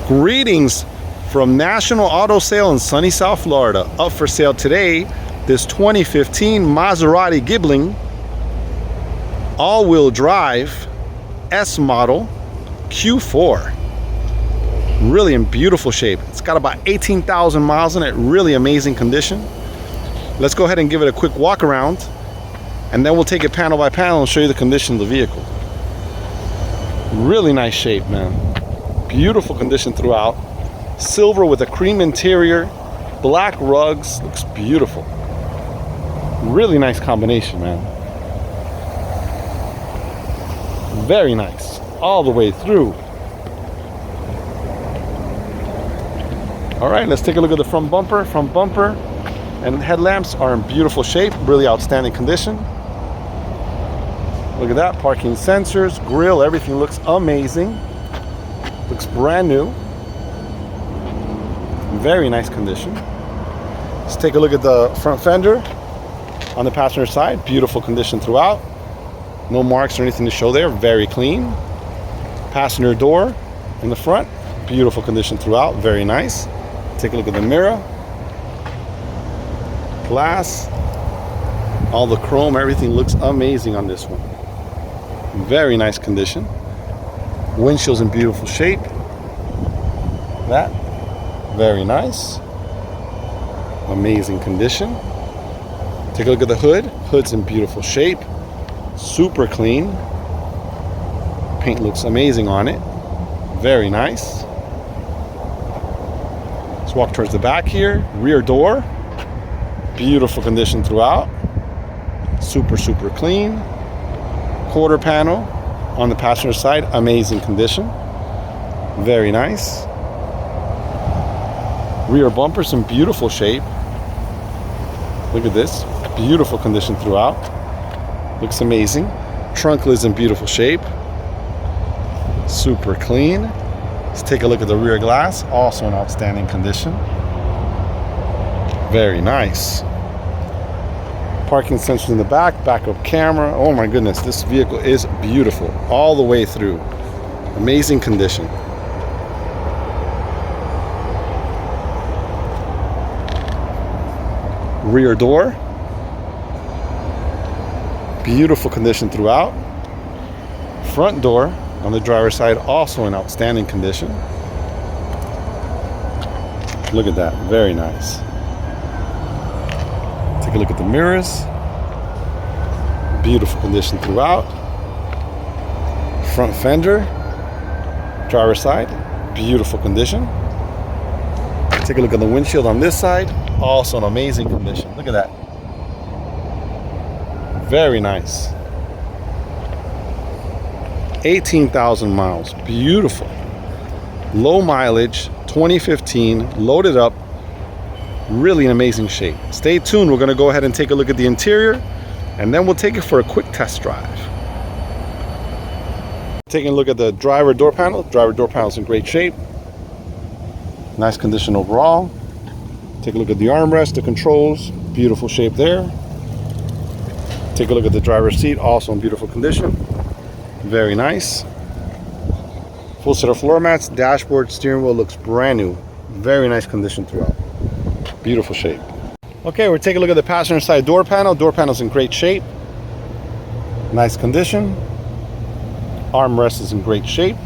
Greetings from National Auto Sale in sunny South Florida. Up for sale today, this 2015 Maserati Ghibli all-wheel drive S model Q4. Really in beautiful shape. It's got about 18,000 miles in it. Really amazing condition. Let's go ahead and give it a quick walk around, and then we'll take it panel by panel and show you the condition of the vehicle. Really nice shape, man. Beautiful condition throughout. Silver with a cream interior, black rugs. Looks beautiful. Really nice combination, man. Very nice all the way through. All right, let's take a look at the front bumper. Front bumper and headlamps are in beautiful shape. Really outstanding condition. Look at that. Parking sensors, grille, everything looks amazing. Looks brand new. Very nice condition. Let's take a look at the front fender on the passenger side. Beautiful condition throughout. No marks or anything to show there. Very clean. Passenger door in the front. Beautiful condition throughout. Very nice. Take a look at the mirror. Glass. All the chrome, everything looks amazing on this one. Very nice condition. Windshield's in beautiful shape. That. Very nice. Amazing condition. Take a look at the hood. Hood's in beautiful shape. Super clean. Paint looks amazing on it. Very nice. Let's walk towards the back here. Rear door. Beautiful condition throughout. Super clean. Quarter panel on the passenger side. Amazing condition. Very nice. Rear bumper's in beautiful shape. Look at this. Beautiful condition throughout. Looks amazing. Trunk lid's in beautiful shape. Super clean. Let's take a look at the rear glass. Also in outstanding condition. Very nice. Parking sensors in the back. Backup camera. Oh my goodness. This vehicle is beautiful all the way through. Amazing condition. Rear door. Beautiful condition throughout. Front door on the driver's side also in outstanding condition. Look at that. Very nice. Take a look at the mirrors. Beautiful condition throughout. Front fender. Driver's side. Beautiful condition. Take a look at the windshield on this side. Also in amazing condition. Look at that. Very nice. 18,000 miles. Beautiful. Low mileage. 2015. Loaded up. Really in amazing shape. Stay tuned. We're going to go ahead and take a look at the interior, and then we'll take it for a quick test drive. Taking a look at the driver door panel. Driver door panel is in great shape. Nice condition overall. Take a look at the armrest, the controls, beautiful shape there. Take a look at the driver's seat, also in beautiful condition. Very nice. Full set of floor mats, dashboard, steering wheel looks brand new. Very nice condition throughout. Beautiful shape. Okay, we're taking a look at the passenger side door panel. Door panel's in great shape. Nice condition. Armrest is in great shape.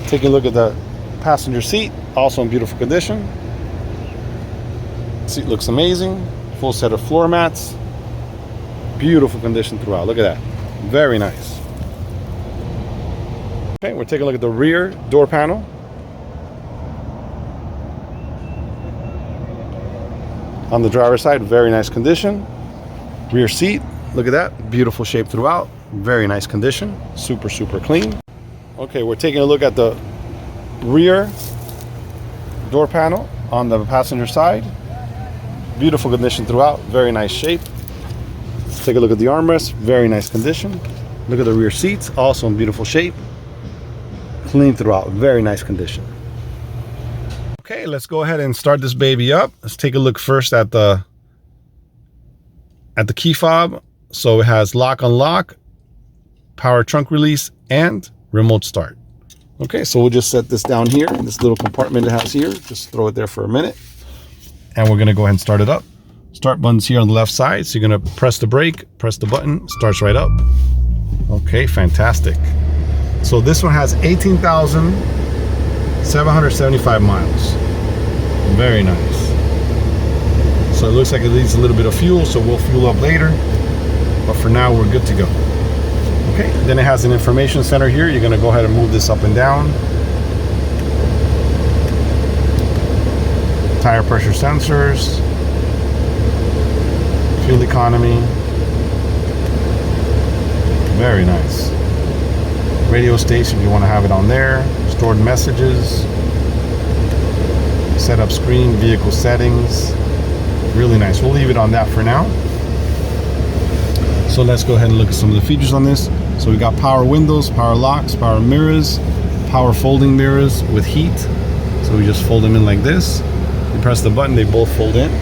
Taking a look at the passenger seat, also in beautiful condition. Seat looks amazing. Full set of floor mats. Beautiful condition throughout. Look at that. Very nice. Okay, we're taking a look at the rear door panel. On the driver's side, very nice condition. Rear seat, look at that. Beautiful shape throughout. Very nice condition. Super clean. Okay, we're taking a look at the rear door panel on the passenger side. Beautiful condition throughout. Very nice shape. Let's take a look at the armrest. Very nice condition. Look at the rear seats. Also in beautiful shape. Clean throughout. Very nice condition. Okay, let's go ahead and start this baby up. Let's take a look first at the key fob. So it has lock unlock, power trunk release, and remote start. Okay, so we'll just set this down here, this little compartment it has here. Just throw it there for a minute. And we're gonna go ahead and start it up. Start button's here on the left side. So you're gonna press the brake, press the button, starts right up. Okay, fantastic. So this one has 18,775 miles. Very nice. So it looks like it needs a little bit of fuel, so we'll fuel up later. But for now, we're good to go. Okay, then it has an information center here. You're gonna go ahead and move this up and down. Tire pressure sensors. Fuel economy. Very nice. Radio station if you want to have it on there. Stored messages. Setup screen, vehicle settings. Really nice. We'll leave it on that for now. So let's go ahead and look at some of the features on this. So we got power windows, power locks, power mirrors, power folding mirrors with heat. So we just fold them in like this. You press the button, they both fold in.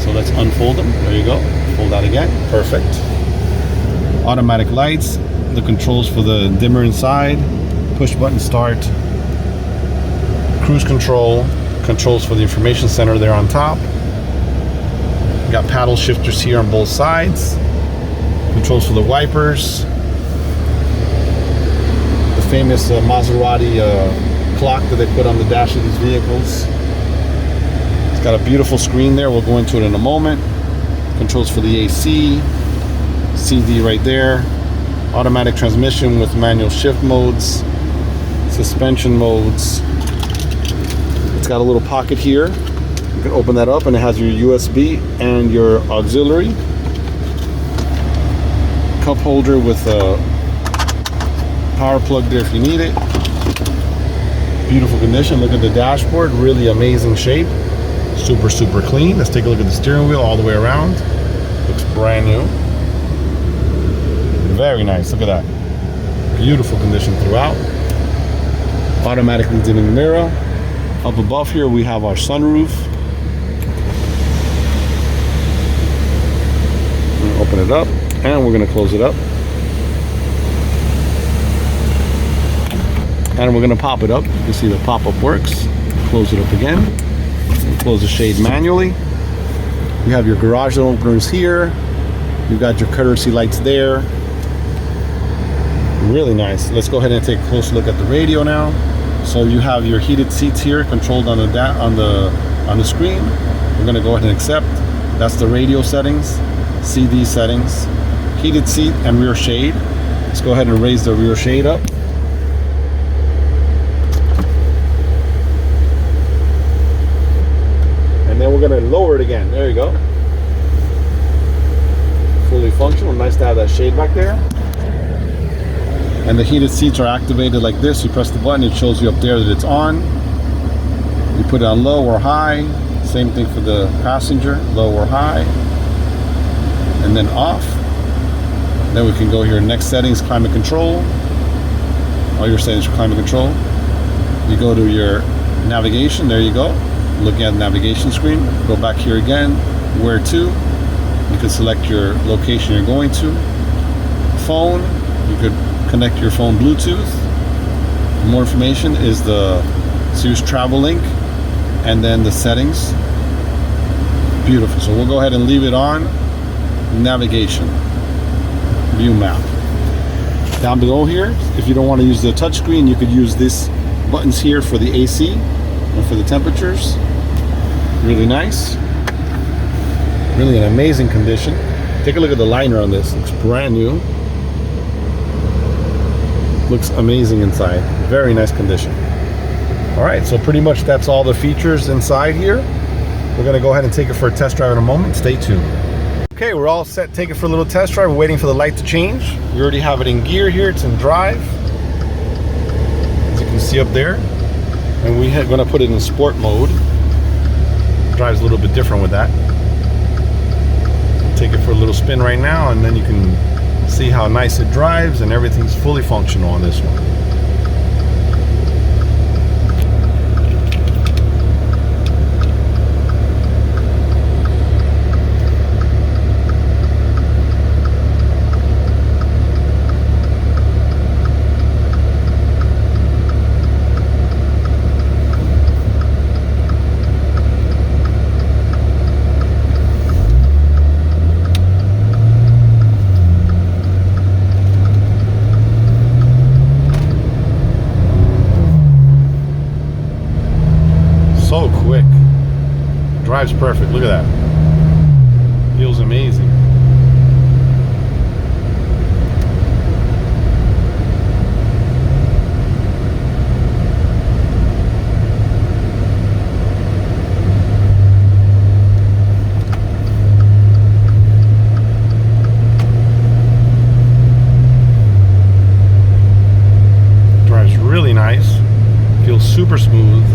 So let's unfold them. There you go. Fold that again. Perfect. Automatic lights, the controls for the dimmer inside, push button start, cruise control, controls for the information center there on top. Got paddle shifters here on both sides, controls for the wipers, the famous Maserati clock that they put on the dash of these vehicles. It's got a beautiful screen there. We'll go into it in a moment. Controls for the AC, CD right there, automatic transmission with manual shift modes, suspension modes. It's got a little pocket here. You can open that up and it has your USB and your auxiliary. Cup holder with a power plug there if you need it. Beautiful condition. Look at the dashboard, really amazing shape. Super, super clean. Let's take a look at the steering wheel all the way around. Looks brand new. Very nice, look at that. Beautiful condition throughout. Automatically dimming mirror. Up above here we have our sunroof. We're gonna open it up and we're gonna close it up. And we're gonna pop it up. You can see the pop-up works. Close it up again. Close the shade manually. You have your garage door openers here. You've got your courtesy lights there. Really nice. Let's go ahead and take a close look at the radio now. So you have your heated seats here, controlled on the screen. We're going to go ahead and accept. That's the radio settings, CD settings, heated seat and rear shade. Let's go ahead and raise the rear shade up. And then we're going to lower it again. There you go. Fully functional. Nice to have that shade back there. And the heated seats are activated like this. You press the button, it shows you up there that it's on. You put it on low or high. Same thing for the passenger, low or high. And then off. Then we can go here, next settings, climate control. All your settings for climate control. You go to your navigation, there you go. Looking at the navigation screen. Go back here again, where to. You can select your location you're going to. Phone, you could connect your phone Bluetooth. More information is the Series Travel link and then the settings. Beautiful. So we'll go ahead and leave it on. Navigation, view map. Down below here, if you don't want to use the touchscreen, you could use these buttons here for the AC and for the temperatures. Really nice. Really an amazing condition. Take a look at the liner on this. Looks brand new. Looks amazing inside. Very nice condition. All right, so pretty much that's all the features inside here. We're gonna go ahead and take it for a test drive in a moment. Stay tuned. Okay, we're all set. Take it for a little test drive. We're waiting for the light to change. We already have it in gear here. It's in drive, as you can see up there. And we're gonna put it in sport mode. Drives a little bit different with that. Take it for a little spin right now, and then you can see how nice it drives, and everything's fully functional on this one. drives perfect. Look at that. Feels amazing. Drives really nice. Feels super smooth.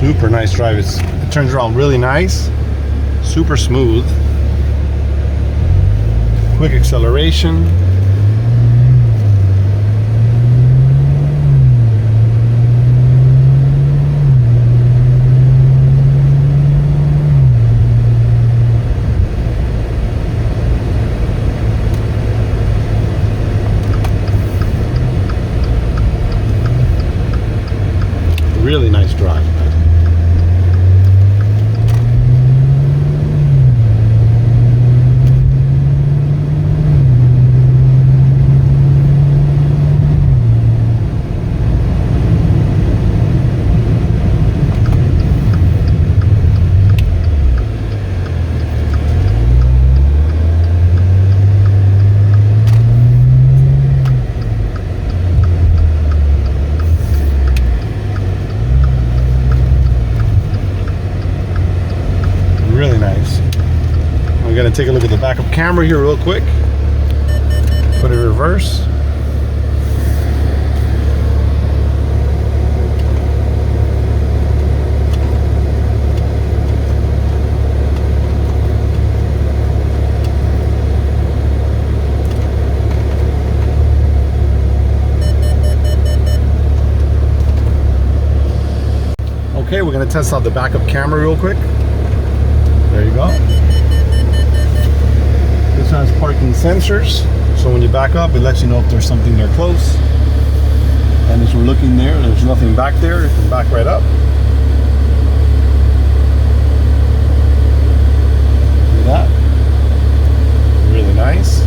Super nice drive. It turns around really nice, super smooth, quick acceleration. Really nice drive. Really nice. I'm gonna take a look at the backup camera here real quick. Put it in reverse. Okay, we're gonna test out the backup camera real quick. There you go. This has parking sensors, so when you back up, it lets you know if there's something there close. And as we're looking there, there's nothing back there. You can back right up. Look at that. Really nice.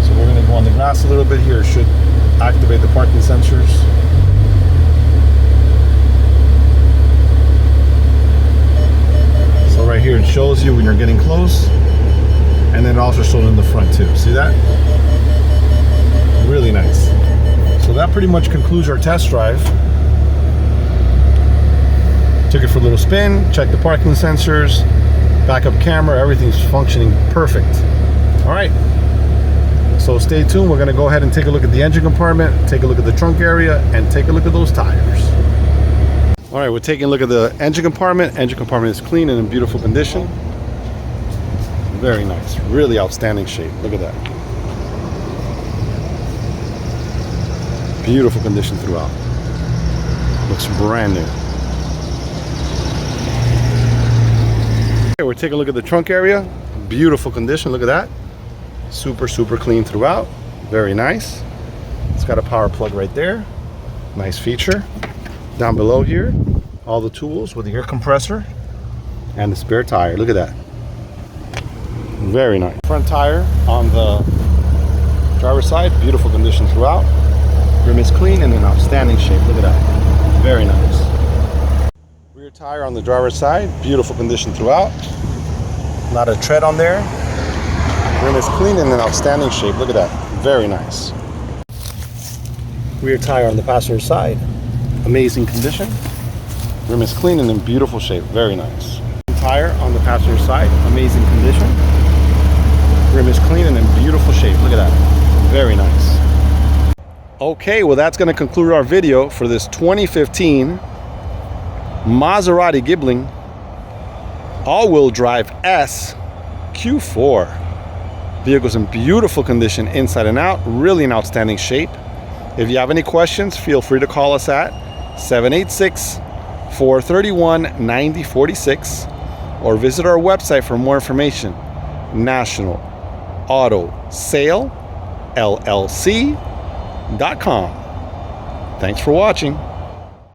So we're going to go on the glass a little bit here. It should activate the parking sensors. So right here it shows you when you're getting close, and then it also shows in the front too. See that? Really nice. So that pretty much concludes our test drive. Took it for a little spin, checked the parking sensors, backup camera, everything's functioning perfect. All right, so stay tuned. We're gonna go ahead and take a look at the engine compartment, take a look at the trunk area, and take a look at those tires. All right, we're taking a look at the engine compartment. Engine compartment is clean and in beautiful condition. Very nice, really outstanding shape. Look at that. Beautiful condition throughout. Looks brand new. Okay, we're taking a look at the trunk area. Beautiful condition, look at that. Super, super clean throughout. Very nice. It's got a power plug right there. Nice feature. Down below here, all the tools with the air compressor and the spare tire. Look at that. Very nice. Front tire on the driver's side, beautiful condition throughout. Rim is clean and in outstanding shape. Look at that. Very nice. Rear tire on the driver's side, beautiful condition throughout. Not a tread on there. Rim is clean and in outstanding shape. Look at that. Very nice. Rear tire on the passenger side. Amazing condition. Rim is clean and in beautiful shape. Very nice. Tire on the passenger side. Amazing condition. Rim is clean and in beautiful shape. Look at that. Very nice. Okay, well that's going to conclude our video for this 2015 Maserati Ghibli all-wheel drive S Q4. Vehicle's in beautiful condition inside and out, really in outstanding shape. If you have any questions, feel free to call us at 786-431-9046 or visit our website for more information, National Auto Sale LLC.com. Thanks for watching.